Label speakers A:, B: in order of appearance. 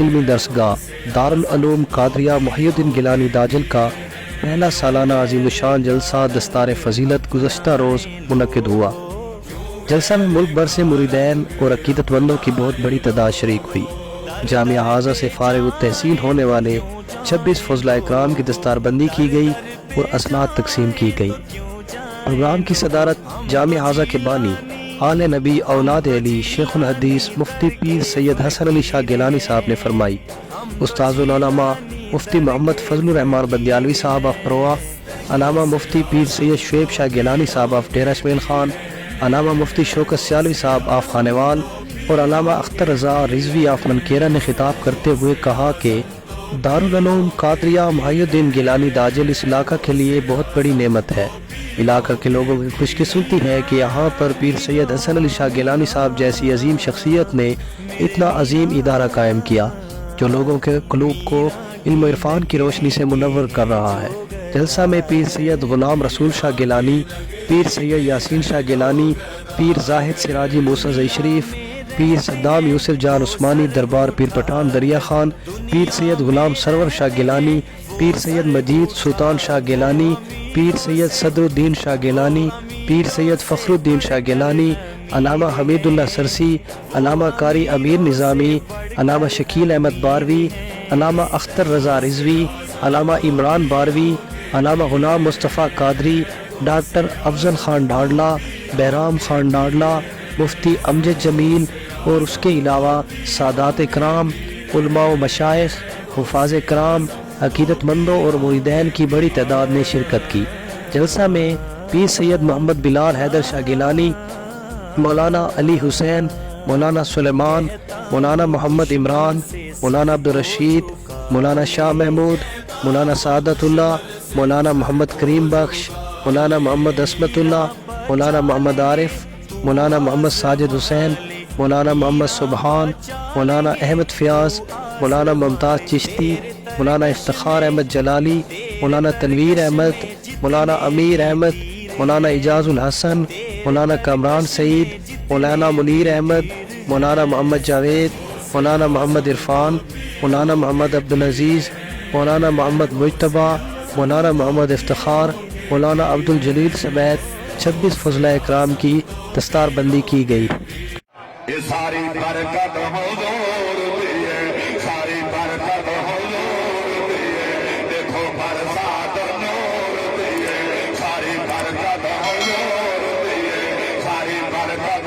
A: علمی درسگاہ دارالعلوم قادریہ محی الدین گیلانی داجل کا پہلا سالانہ عظیم الشان جلسہ دستار فضیلت گزشتہ روز منعقد ہوا۔ جلسہ میں ملک بھر سے مریدین اور عقیدت مندوں کی بہت بڑی تعداد شریک ہوئی۔ جامعہ حاضہ سے فارغ التحصیل ہونے والے 26 فضلاء اکرام کی دستار بندی کی گئی اور اسناد تقسیم کی گئی۔ پروگرام کی صدارت جامعہ حاضہ کے بانی آل نبی اولاد علی شیخ الحدیث مفتی پیر سید حسن علی شاہ گیلانی صاحب نے فرمائی۔ استاذ العلماء مفتی محمد فضل الرحمان بندیالوی صاحب آف پروا، علامہ مفتی پیر سید شعیب شاہ گیلانی صاحب آف ڈیرہ اسماعیل خان، علامہ مفتی شوکت سیالوی صاحب آف خانوال اور علامہ اختر رضا رضوی آف منکیرہ نے خطاب کرتے ہوئے کہا کہ دارالعلوم قادریہ محی الدین گیلانی داجل اس علاقہ کے لیے بہت بڑی نعمت ہے۔ علاقہ کے لوگوں کی خوش قسمتی ہے کہ یہاں پر پیر سید حسن علی شاہ گیلانی صاحب جیسی عظیم شخصیت نے اتنا عظیم ادارہ قائم کیا جو لوگوں کے قلوب کو علم و عرفان کی روشنی سے منور کر رہا ہے۔ جلسہ میں پیر سید غلام رسول شاہ گیلانی، پیر سید یاسین شاہ گیلانی، پیر زاہد سراجی موسیٰ زئی شریف، پیر صدام یوسف جان عثمانی دربار پیر پٹھان دریا خان، پیر سید غلام سرور شاہ گیلانی، پیر سید مجید سلطان شاہ گیلانی، پیر سید صدر الدین شاہ گیلانی، پیر سید فخر الدین شاہ گیلانی، علامہ حمید اللہ سرسی، علامہ قاری امیر نظامی، علامہ شکیل احمد باروی، علامہ اختر رضا رضوی، علامہ عمران باروی، علامہ غلام مصطفیٰ قادری، ڈاکٹر افضل خان ڈاڈلہ، بہرام خان ڈاڈلہ، مفتی امجد جمیل اور اس کے علاوہ سادات کرام، علماء و مشائخ، حفاظ کرام، عقیدت مندوں اور مریدین کی بڑی تعداد نے شرکت کی۔ جلسہ میں پیر سید محمد بلال حیدر شاہ گیلانی، مولانا علی حسین، مولانا سلیمان، مولانا محمد عمران، مولانا عبدالرشید، مولانا شاہ محمود، مولانا سعادت اللہ، مولانا محمد کریم بخش، مولانا محمد عصمت اللہ، مولانا محمد عارف، مولانا محمد ساجد حسین، مولانا محمد سبحان، مولانا احمد فیاض، مولانا ممتاز چشتی، مولانا افتخار احمد جلالی، مولانا تنویر احمد، مولانا امیر احمد، مولانا اعجاز الحسن، مولانا کامران سعید، مولانا منیر احمد، مولانا محمد جاوید، مولانا محمد عرفان، مولانا محمد عبدالعزیز، مولانا محمد مجتبیٰ، مولانا محمد افتخار، مولانا عبدالجلیل سمیت 26 فضلاء اکرام کی دستار بندی کی گئی۔
B: یہ ساری برکت حضور دی ہے، ساری برکت حضور دی ہے، دیکھو برسات نور دی ہے، ساری برکت حضور دی ہے، ساری برکت